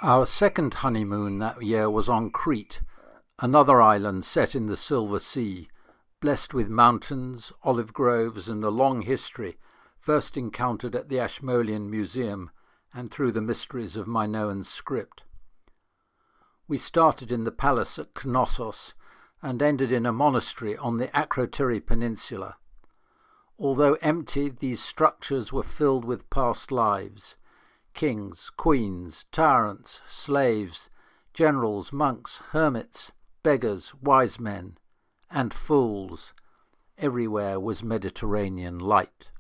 Our second honeymoon that year was on Crete, another island set in the Silver Sea, blessed with mountains, olive groves, and a long history, first encountered at the Ashmolean Museum and through the mysteries of Minoan script. We started in the palace at Knossos and ended in a monastery on the Akrotiri Peninsula. Although empty, these structures were filled with past lives: kings, queens, tyrants, slaves, generals, monks, hermits, beggars, wise men, and fools. Everywhere was Mediterranean light.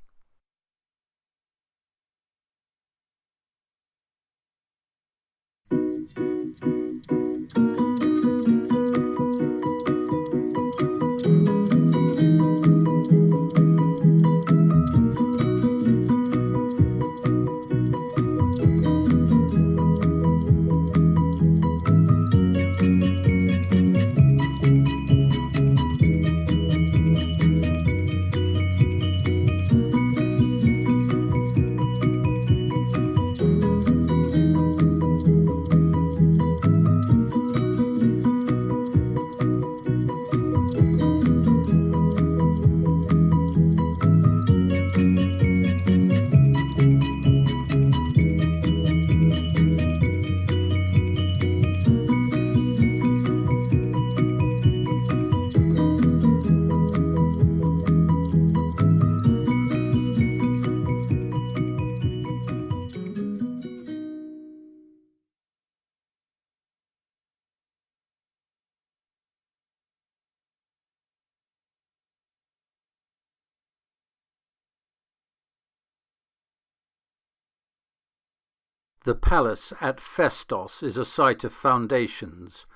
The palace at Festos is a site of foundations,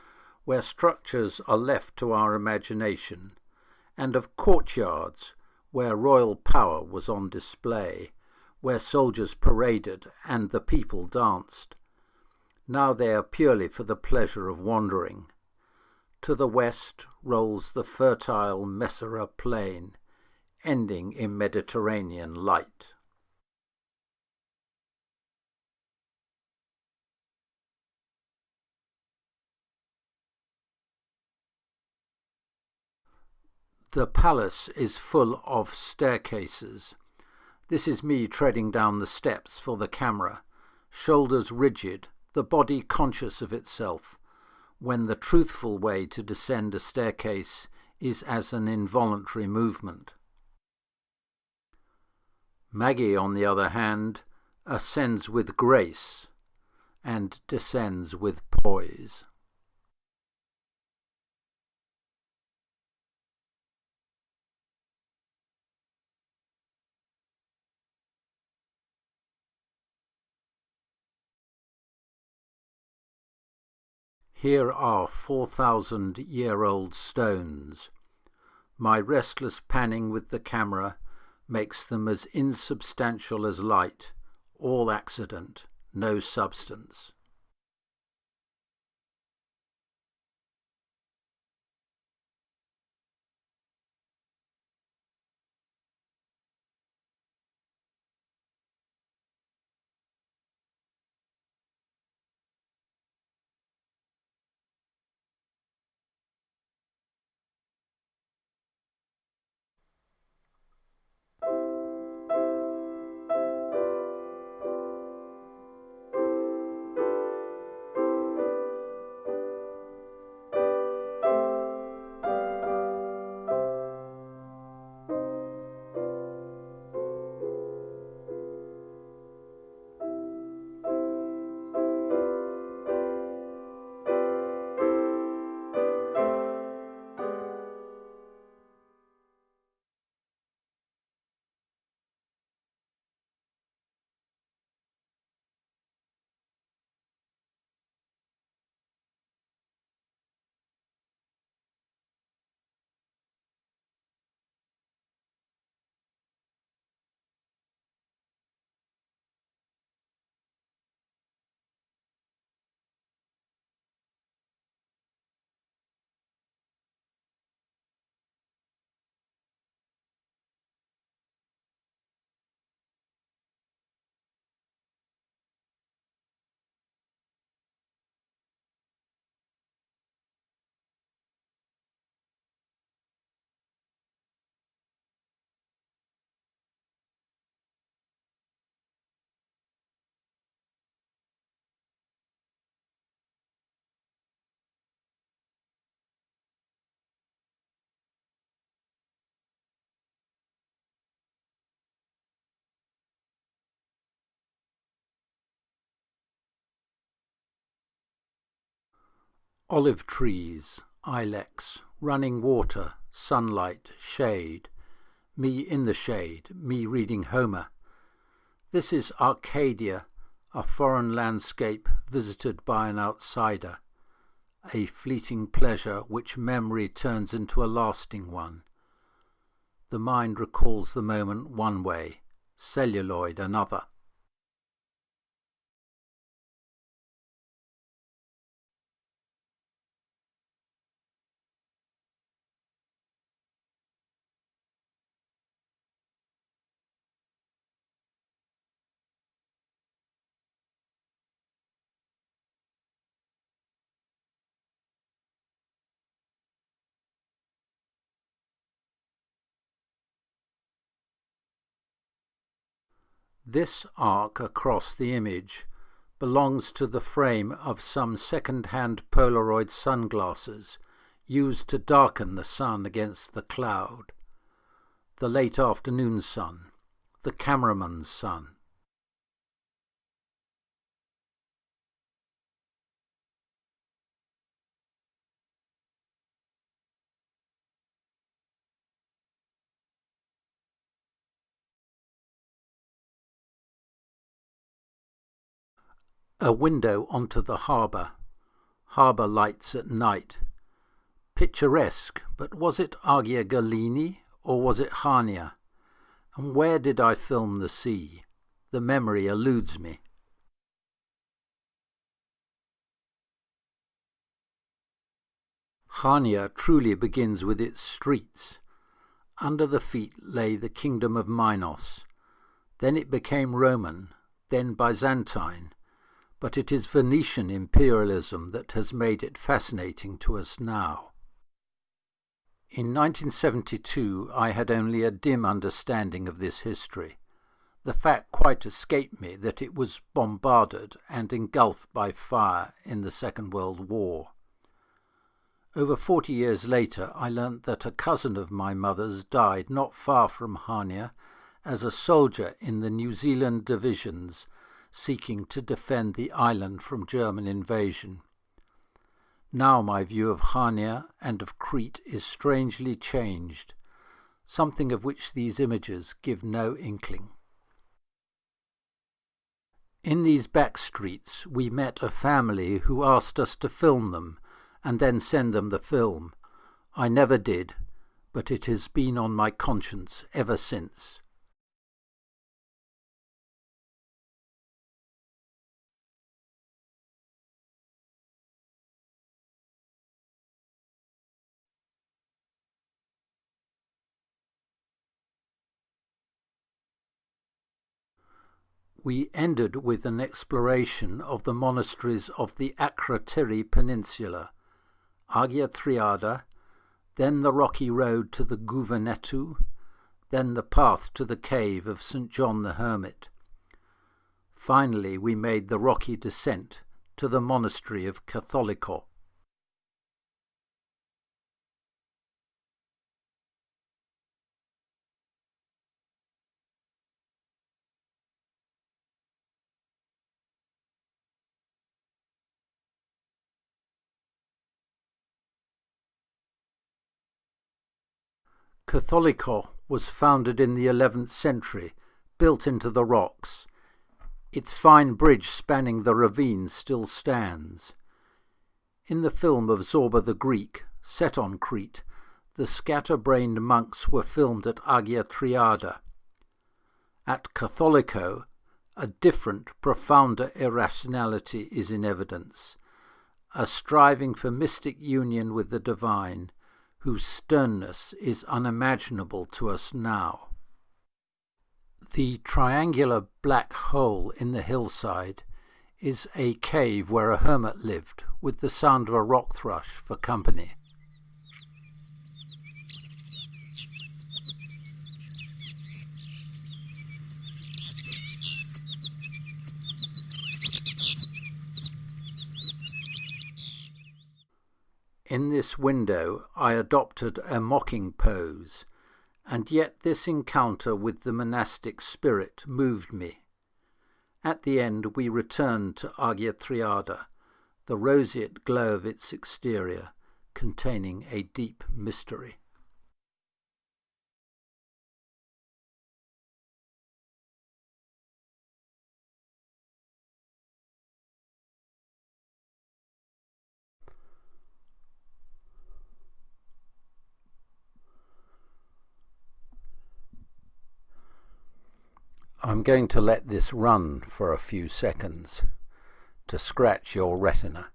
where structures are left to our imagination, and of courtyards, where royal power was on display, where soldiers paraded and the people danced. Now they are purely for the pleasure of wandering. To the west rolls the fertile Messara plain, ending in Mediterranean light. The palace is full of staircases. This is me treading down the steps for the camera, shoulders rigid, the body conscious of itself, when the truthful way to descend a staircase is as an involuntary movement. Maggie, on the other hand, ascends with grace and descends with poise. Here are 4,000-year-old stones. My restless panning with the camera makes them as insubstantial as light, all accident, no substance. Olive trees, ilex, running water, sunlight, shade. Me in the shade, me reading Homer. This is Arcadia, a foreign landscape visited by an outsider, a fleeting pleasure which memory turns into a lasting one. The mind recalls the moment one way, celluloid another. This arc across the image belongs to the frame of some second-hand Polaroid sunglasses used to darken the sun against the cloud. The late afternoon sun, the cameraman's sun. A window onto the harbour lights at night. Picturesque, but was it Agia Galini or was it Hania? And where did I film the sea? The memory eludes me. Hania truly begins with its streets. Under the feet lay the kingdom of Minos. Then it became Roman, then Byzantine. But it is Venetian imperialism that has made it fascinating to us now. In 1972 I had only a dim understanding of this history. The fact quite escaped me that it was bombarded and engulfed by fire in the Second World War. Over 40 years later I learnt that a cousin of my mother's died not far from Hania as a soldier in the New Zealand divisions seeking to defend the island from German invasion. Now my view of Hania and of Crete is strangely changed, something of which these images give no inkling. In these back streets we met a family who asked us to film them and then send them the film. I never did, but it has been on my conscience ever since. We ended with an exploration of the monasteries of the Akrotiri Peninsula, Agia Triada, then the rocky road to the Guvernetu, then the path to the cave of St. John the Hermit. Finally we made the rocky descent to the monastery of Catholico. Catholico was founded in the 11th century, built into the rocks. Its fine bridge spanning the ravine still stands. In the film of Zorba the Greek, set on Crete, the scatter-brained monks were filmed at Agia Triada. At Catholico, a different, profounder irrationality is in evidence, a striving for mystic union with the divine, whose sternness is unimaginable to us now. The triangular black hole in the hillside is a cave where a hermit lived, with the sound of a rock thrush for company. In this window I adopted a mocking pose, and yet this encounter with the monastic spirit moved me. At the end we returned to Agia Triada, the roseate glow of its exterior containing a deep mystery. I'm going to let this run for a few seconds to scratch your retina.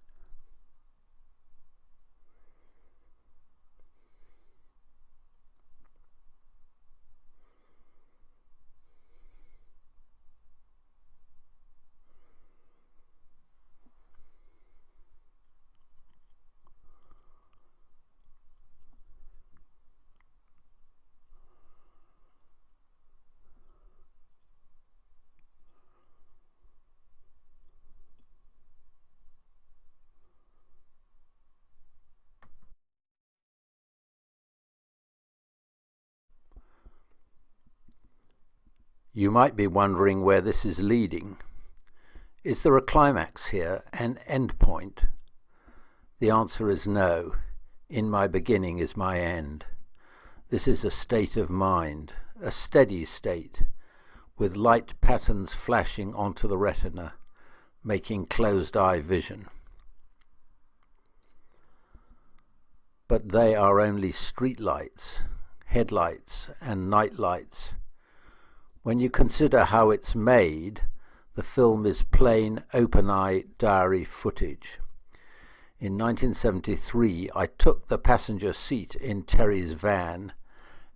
You might be wondering where this is leading. Is there a climax here, an end point? The answer is no. In my beginning is my end. This is a state of mind, a steady state, with light patterns flashing onto the retina, making closed-eye vision. But they are only street lights, headlights, and night lights. When you consider how it's made, the film is plain open-eye diary footage. In 1973, I took the passenger seat in Terry's van,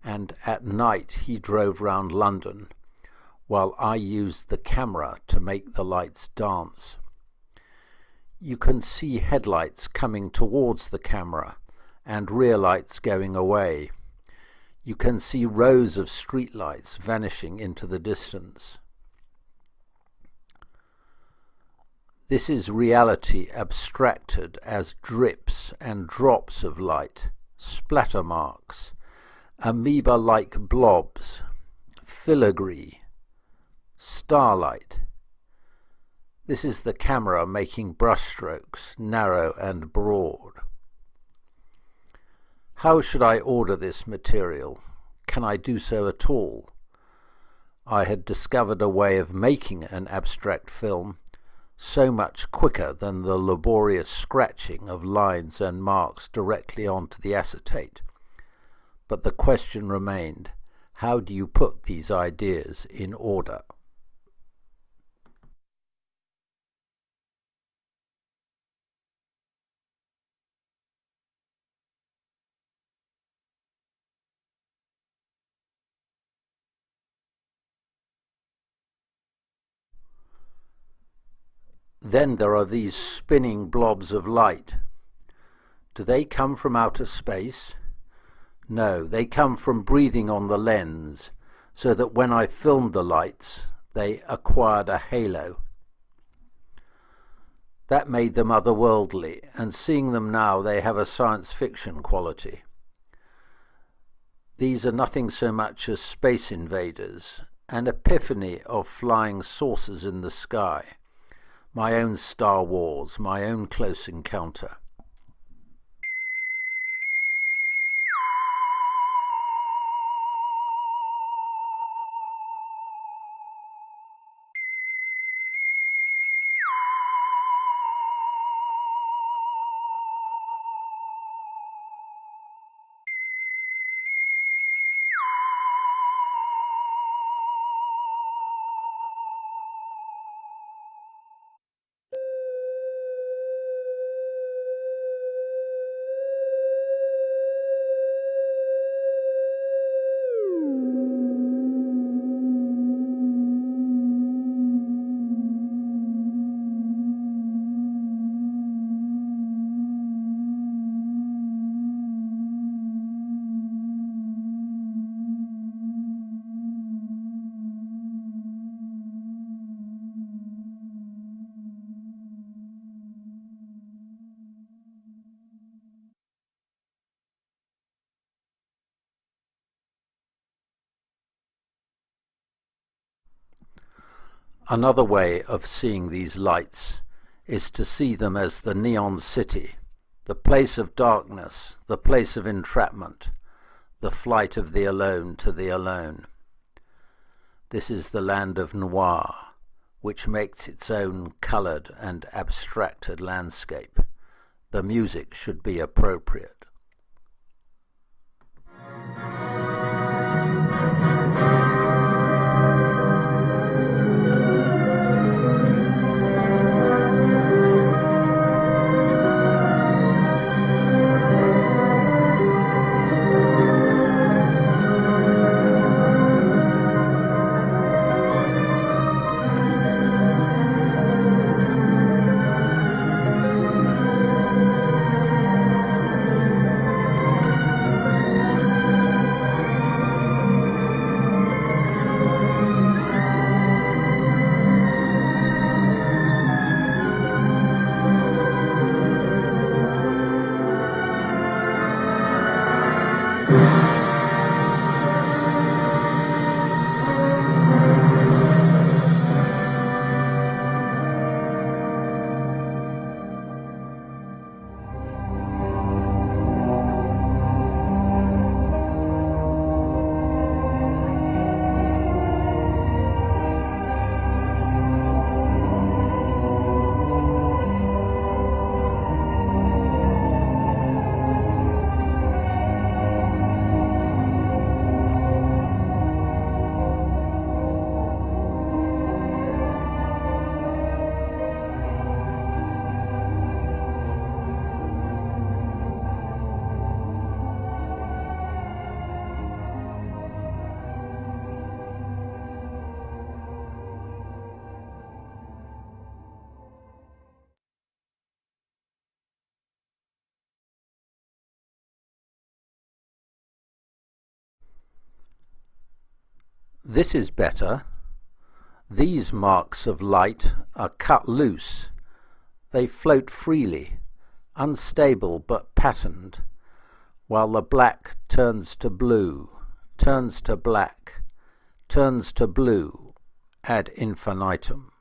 and at night he drove round London, while I used the camera to make the lights dance. You can see headlights coming towards the camera and rear lights going away. You can see rows of streetlights vanishing into the distance. This is reality abstracted as drips and drops of light, splatter marks, amoeba-like blobs, filigree, starlight. This is the camera making brushstrokes, narrow and broad. How should I order this material? Can I do so at all? I had discovered a way of making an abstract film so much quicker than the laborious scratching of lines and marks directly onto the acetate. But the question remained, how do you put these ideas in order? Then there are these spinning blobs of light. Do they come from outer space? No, they come from breathing on the lens, so that when I filmed the lights, they acquired a halo. That made them otherworldly, and seeing them now, they have a science fiction quality. These are nothing so much as space invaders, an epiphany of flying saucers in the sky. My own Star Wars, my own Close Encounter. Another way of seeing these lights is to see them as the neon city, the place of darkness, the place of entrapment, the flight of the alone to the alone. This is the land of noir, which makes its own coloured and abstracted landscape. The music should be appropriate. This is better. These marks of light are cut loose. They float freely, unstable but patterned, while the black turns to blue, turns to black, turns to blue ad infinitum.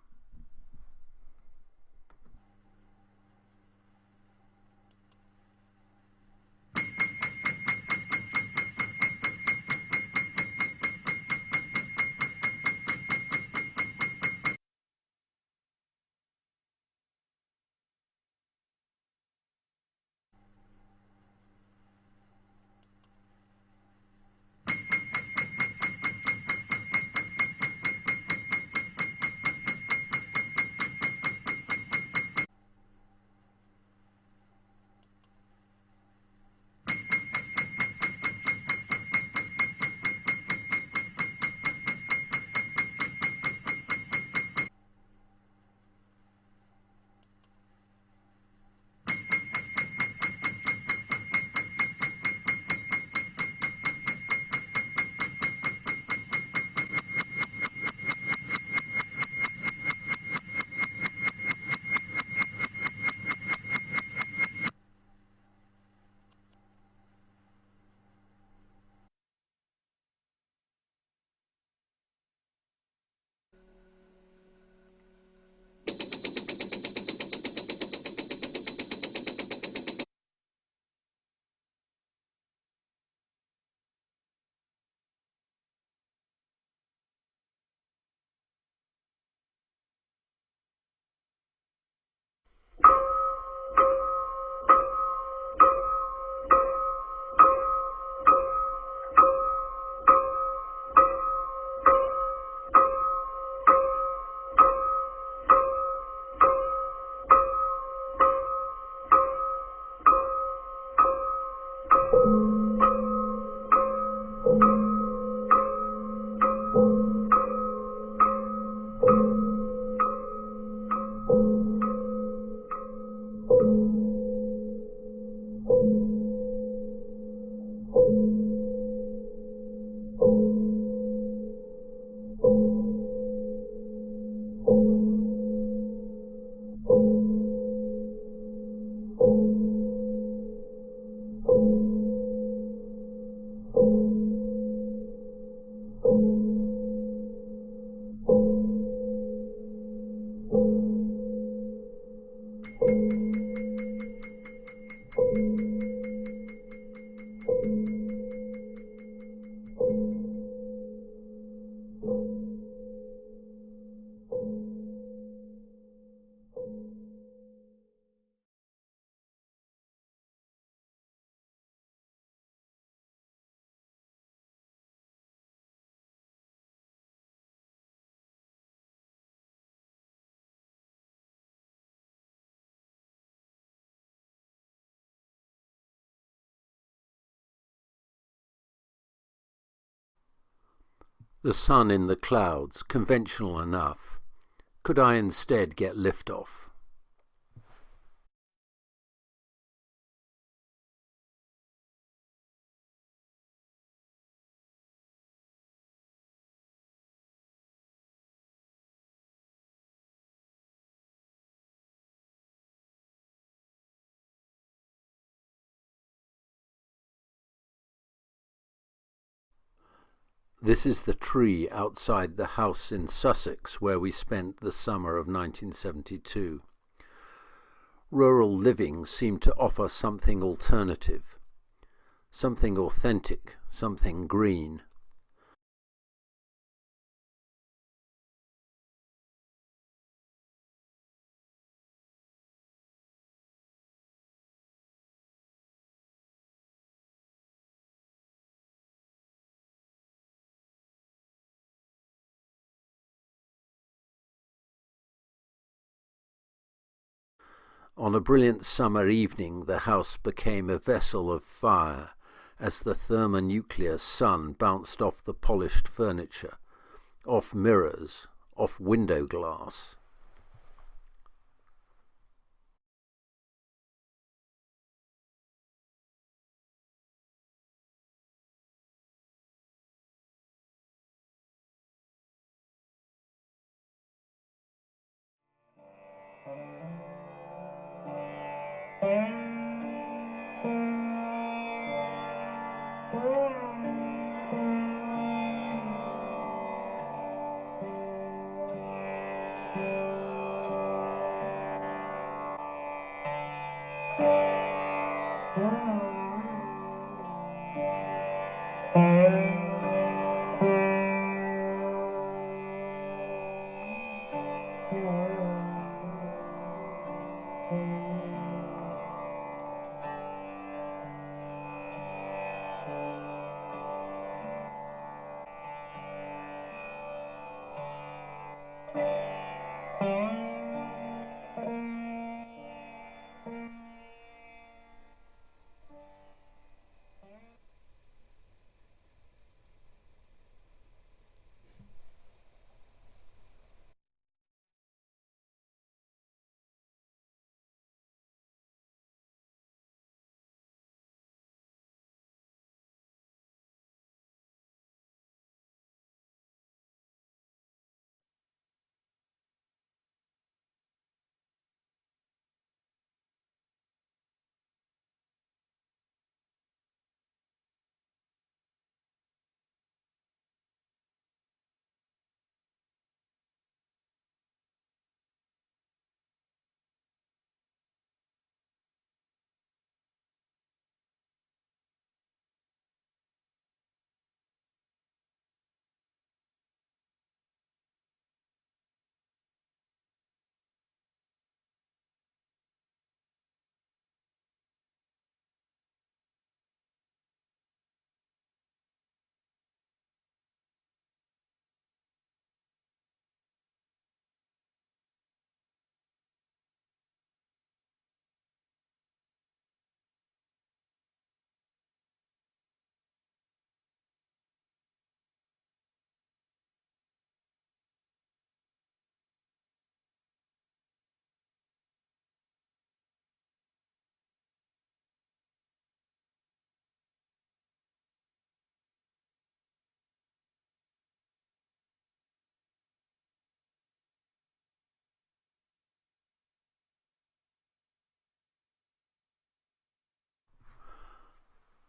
The sun in the clouds, conventional enough. Could I instead get liftoff? This is the tree outside the house in Sussex where we spent the summer of 1972. Rural living seemed to offer something alternative, something authentic, something green. On a brilliant summer evening the house became a vessel of fire as the thermonuclear sun bounced off the polished furniture, off mirrors, off window glass.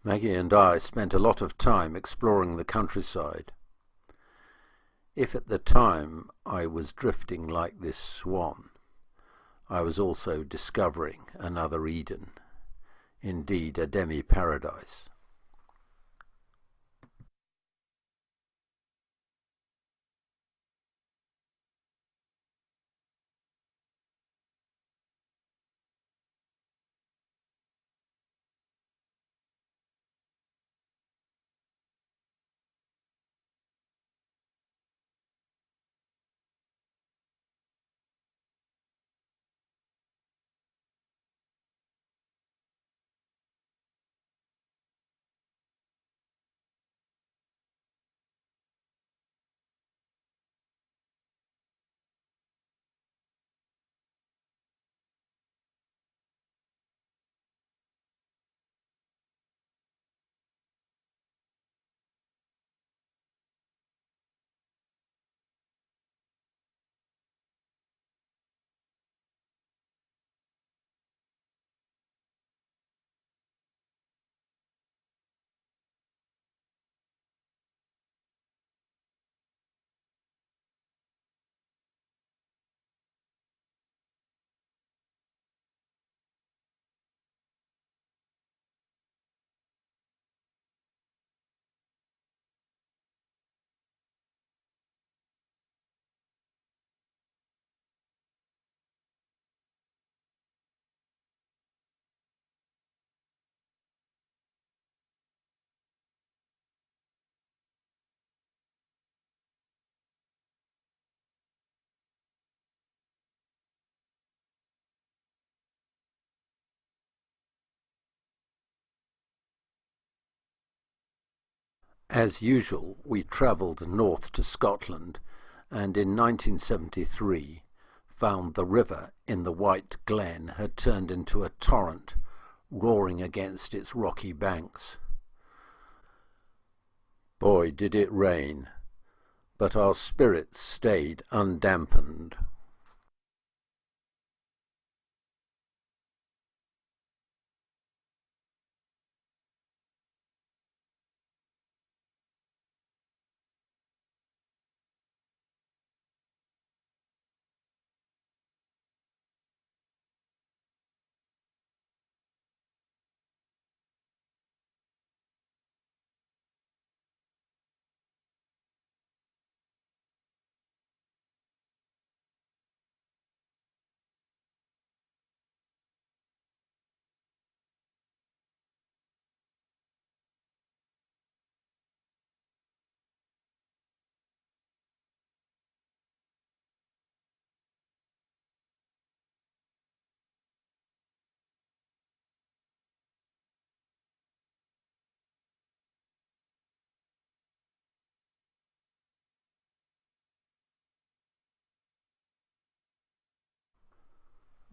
Maggie and I spent a lot of time exploring the countryside. If at the time I was drifting like this swan, I was also discovering another Eden, indeed a demi-paradise. As usual, we travelled north to Scotland, and in 1973 found the river in the White Glen had turned into a torrent, roaring against its rocky banks. Boy, did it rain, but our spirits stayed undampened.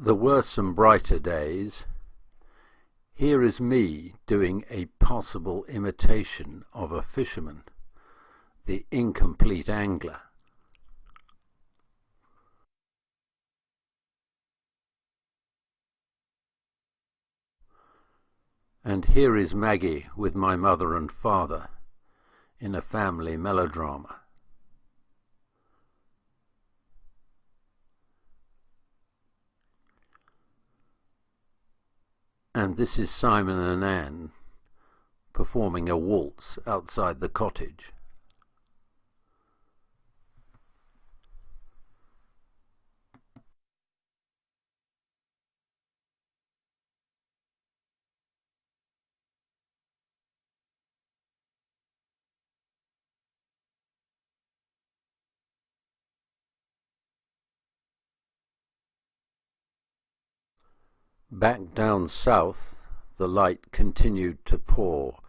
There were some brighter days. Here is me doing a possible imitation of a fisherman, the incomplete angler. And here is Maggie with my mother and father in a family melodrama. And this is Simon and Anne performing a waltz outside the cottage. Back down south, the light continued to pour,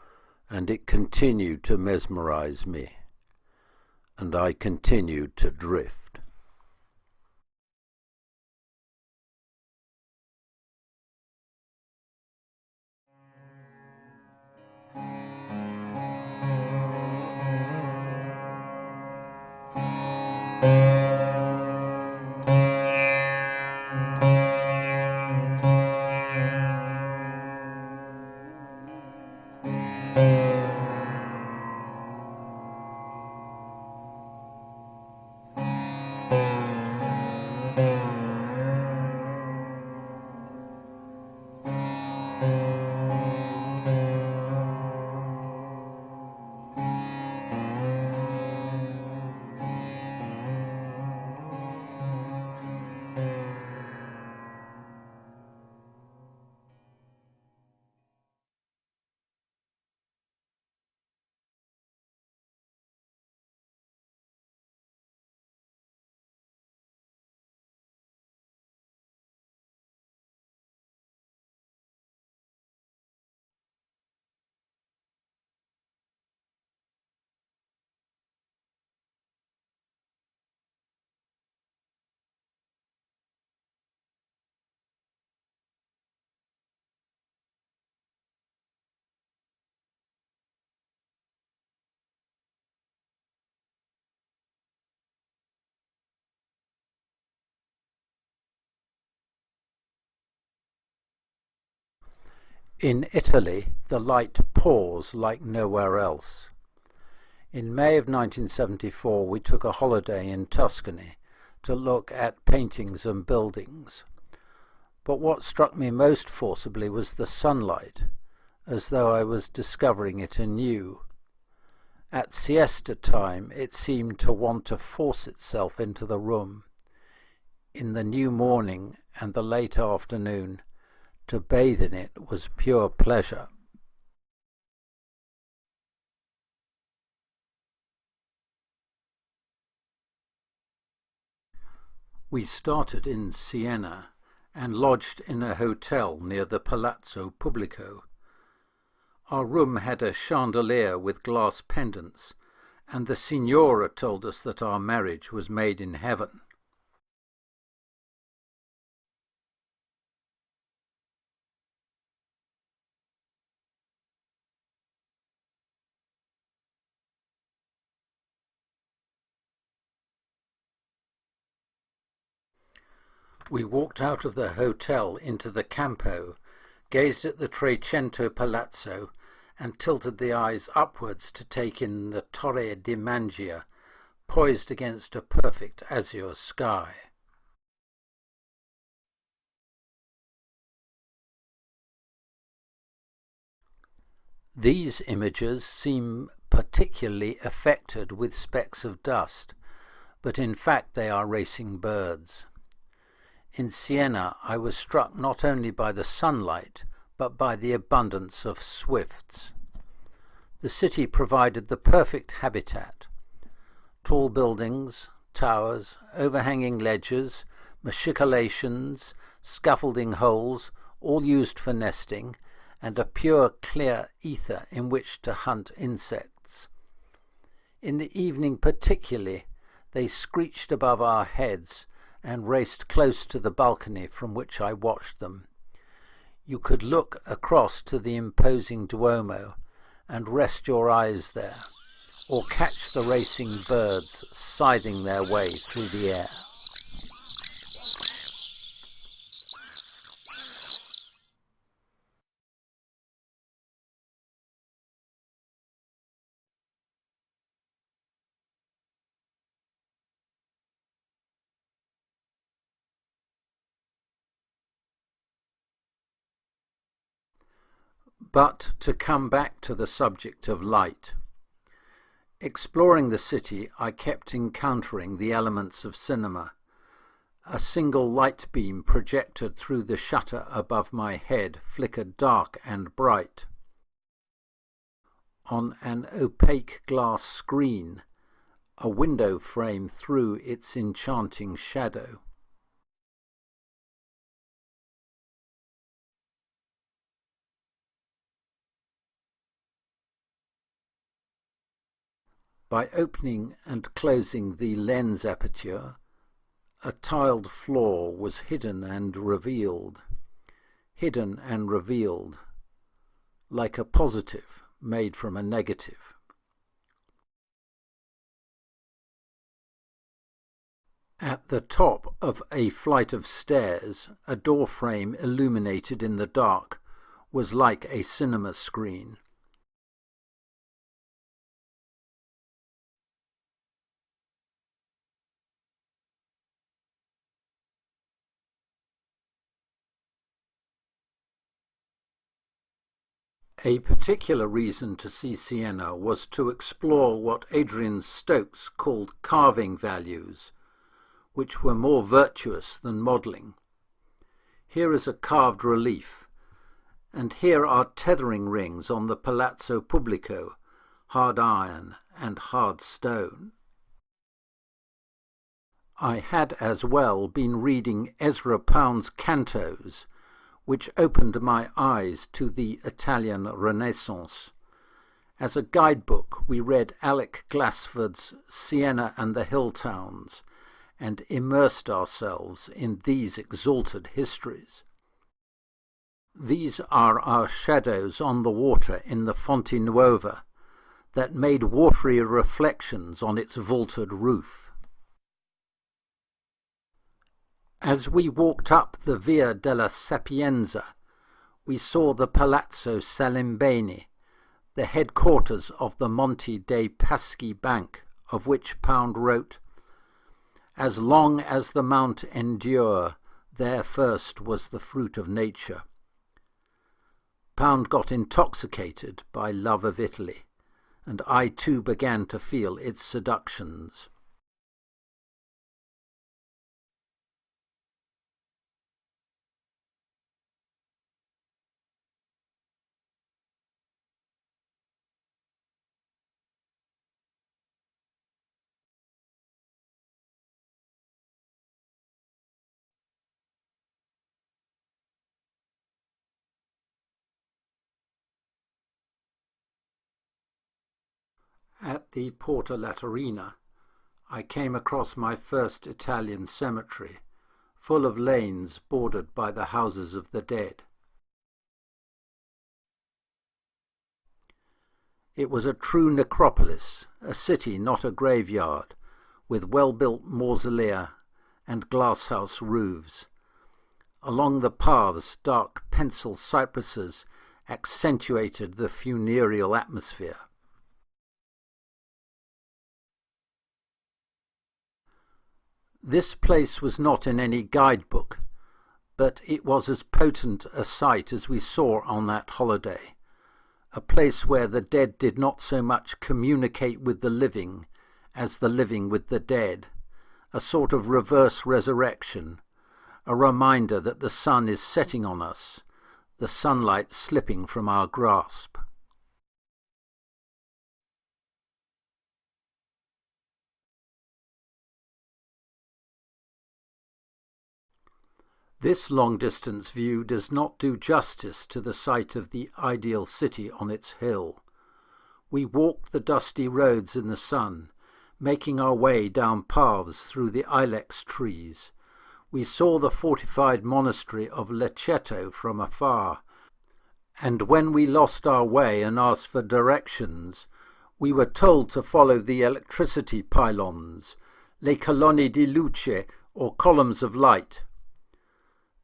and it continued to mesmerize me, and I continued to drift. In Italy, the light pours like nowhere else. In May of 1974, we took a holiday in Tuscany to look at paintings and buildings. But what struck me most forcibly was the sunlight, as though I was discovering it anew. At siesta time, it seemed to want to force itself into the room. In the new morning and the late afternoon, to bathe in it was pure pleasure. We started in Siena and lodged in a hotel near the Palazzo Pubblico. Our room had a chandelier with glass pendants, and the signora told us that our marriage was made in heaven. We walked out of the hotel into the Campo, gazed at the Trecento Palazzo, and tilted the eyes upwards to take in the Torre di Mangia, poised against a perfect azure sky. These images seem particularly affected with specks of dust, but in fact they are racing birds. In Siena I was struck not only by the sunlight, but by the abundance of swifts. The city provided the perfect habitat. Tall buildings, towers, overhanging ledges, machicolations, scaffolding holes, all used for nesting, and a pure, clear ether in which to hunt insects. In the evening particularly, they screeched above our heads and raced close to the balcony from which I watched them. You could look across to the imposing Duomo and rest your eyes there, or catch the racing birds scything their way through the air. But to come back to the subject of light. Exploring the city, I kept encountering the elements of cinema. A single light beam projected through the shutter above my head flickered dark and bright. On an opaque glass screen, a window frame threw its enchanting shadow. By opening and closing the lens aperture, a tiled floor was hidden and revealed, like a positive made from a negative. At the top of a flight of stairs, a door frame illuminated in the dark was like a cinema screen. A particular reason to see Siena was to explore what Adrian Stokes called carving values, which were more virtuous than modelling. Here is a carved relief, and here are tethering rings on the Palazzo Pubblico, hard iron and hard stone. I had as well been reading Ezra Pound's cantos, which opened my eyes to the Italian Renaissance. As a guidebook, we read Alec Glassford's Siena and the Hill Towns, and immersed ourselves in these exalted histories. These are our shadows on the water in the Fonte Nuova, that made watery reflections on its vaulted roof. As we walked up the Via della Sapienza, we saw the Palazzo Salimbeni, the headquarters of the Monte dei Paschi Bank, of which Pound wrote, "As long as the mount endure, there first was the fruit of nature." Pound got intoxicated by love of Italy, and I too began to feel its seductions. At the Porta Laterina, I came across my first Italian cemetery, full of lanes bordered by the houses of the dead. It was a true necropolis, a city, not a graveyard, with well-built mausolea and glasshouse roofs. Along the paths, dark pencil cypresses accentuated the funereal atmosphere. This place was not in any guidebook, but it was as potent a sight as we saw on that holiday, a place where the dead did not so much communicate with the living as the living with the dead, a sort of reverse resurrection, a reminder that the sun is setting on us, the sunlight slipping from our grasp. This long-distance view does not do justice to the sight of the ideal city on its hill. We walked the dusty roads in the sun, making our way down paths through the ilex trees. We saw the fortified monastery of Lecceto from afar, and when we lost our way and asked for directions, we were told to follow the electricity pylons, le colonne di luce, or columns of light.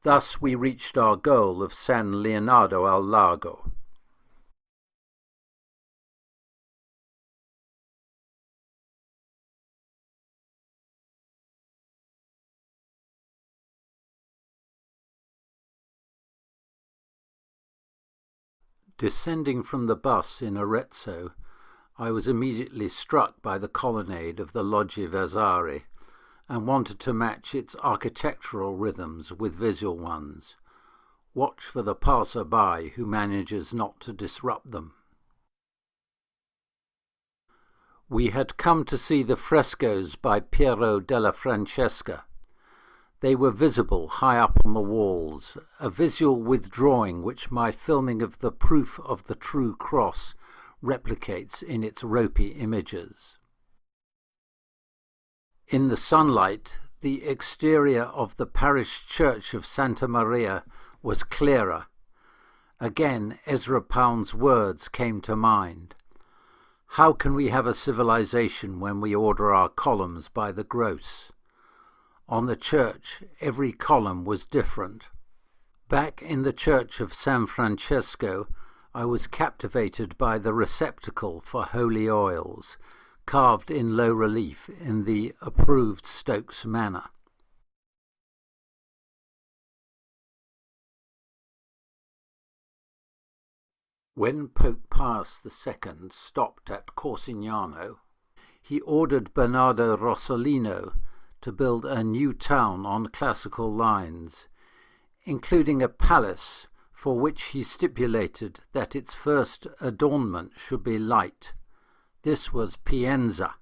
Thus we reached our goal of San Leonardo al Lago. Descending from the bus in Arezzo, I was immediately struck by the colonnade of the Loggie Vasari, and wanted to match its architectural rhythms with visual ones. Watch for the passer-by who manages not to disrupt them. We had come to see the frescoes by Piero della Francesca. They were visible high up on the walls, a visual withdrawing which my filming of the proof of the true cross replicates in its ropey images. In the sunlight, the exterior of the parish church of Santa Maria was clearer. Again, Ezra Pound's words came to mind. How can we have a civilization when we order our columns by the gross? On the church, every column was different. Back in the church of San Francesco, I was captivated by the receptacle for holy oils, carved in low relief in the approved Stokes manner. When Pope Pius II stopped at Corsignano, he ordered Bernardo Rossellino to build a new town on classical lines, including a palace for which he stipulated that its first adornment should be light. This was Pienza.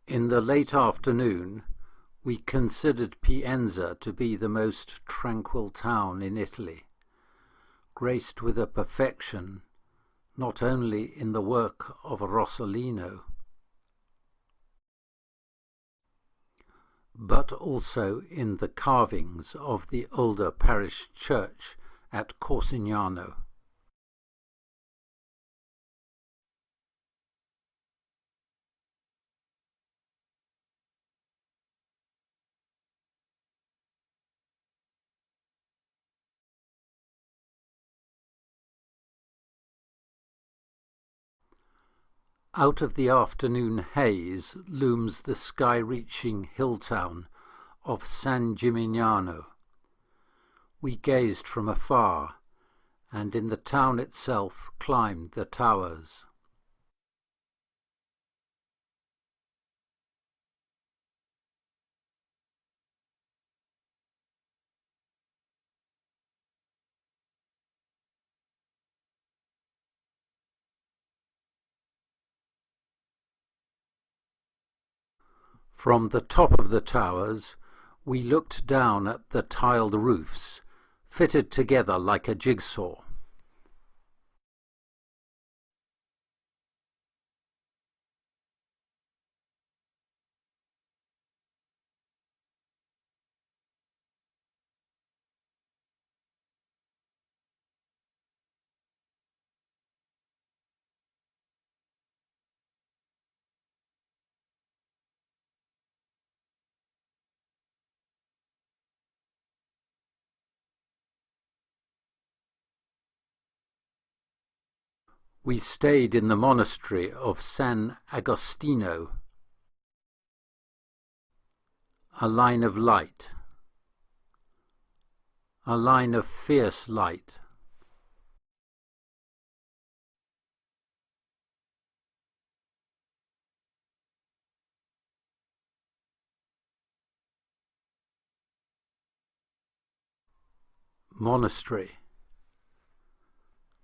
In the late afternoon, we considered Pienza to be the most tranquil town in Italy, graced with a perfection not only in the work of Rossellino, but also in the carvings of the older parish church at Corsignano. Out of the afternoon haze looms the sky-reaching hill town of San Gimignano. We gazed from afar, and in the town itself climbed the towers. From the top of the towers, we looked down at the tiled roofs, fitted together like a jigsaw. We stayed in the monastery of San Agostino. A line of light. A line of fierce light. Monastery.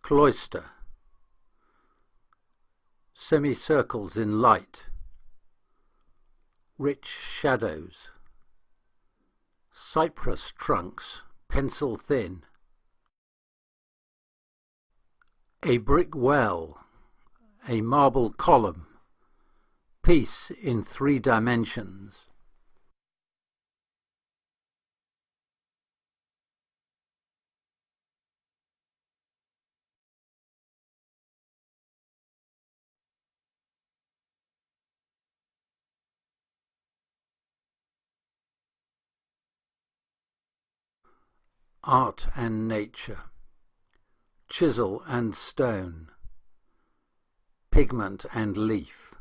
Cloister. Semicircles in light. Rich shadows. Cypress trunks, pencil thin. A brick well. A marble column. Peace in 3 dimensions. Art and nature. Chisel and stone. Pigment and leaf.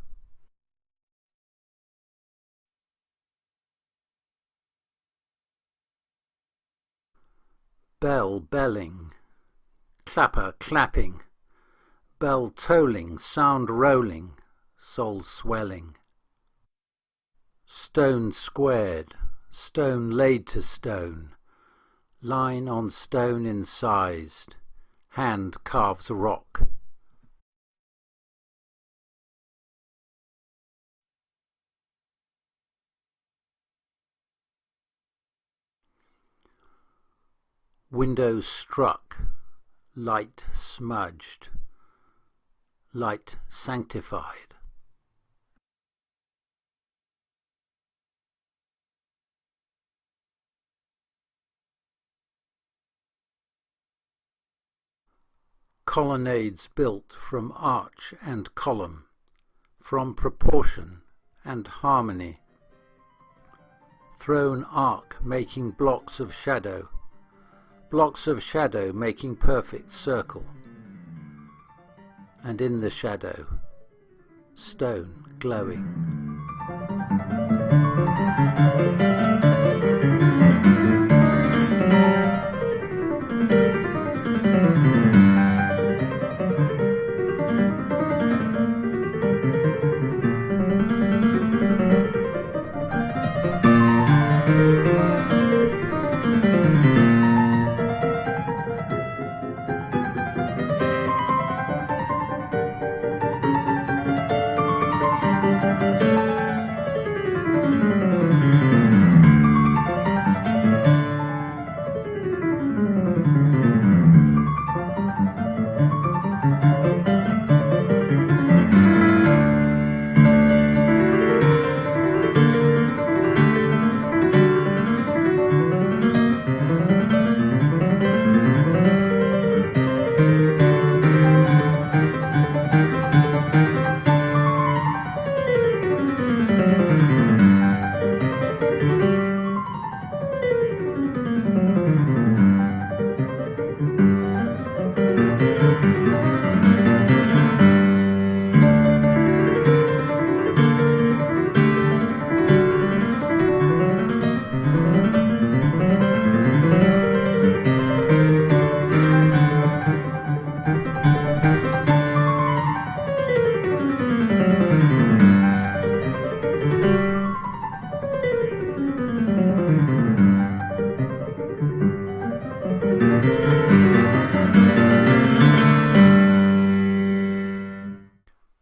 Bell belling. Clapper clapping. Bell tolling, sound rolling, soul swelling. Stone squared, stone laid to stone. Line on stone incised, hand carves rock. Window struck, light smudged, light sanctified. Colonnades built from arch and column, from proportion and harmony. Thrown arc making blocks of shadow making perfect circle. And in the shadow, stone glowing.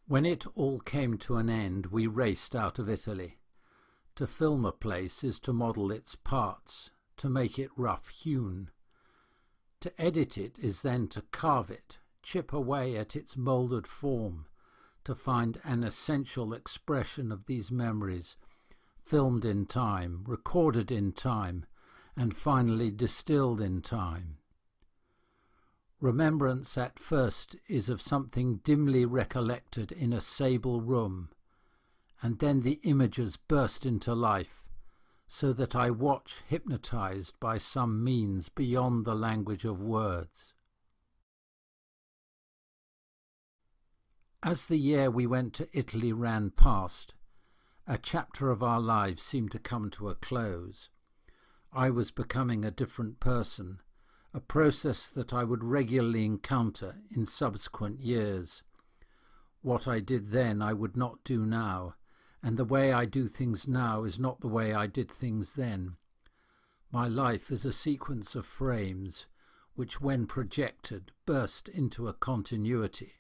When it all came to an end, we raced out of Italy. To film a place is to model its parts, to make it rough-hewn. To edit it is then to carve it, chip away at its moulded form, to find an essential expression of these memories, filmed in time, recorded in time, and finally distilled in time. Remembrance at first is of something dimly recollected in a sable room, and then the images burst into life, so that I watch hypnotized by some means beyond the language of words. As the year we went to Italy ran past, a chapter of our lives seemed to come to a close. I was becoming a different person, a process that I would regularly encounter in subsequent years. What I did then I would not do now, and the way I do things now is not the way I did things then. My life is a sequence of frames which, when projected, burst into a continuity.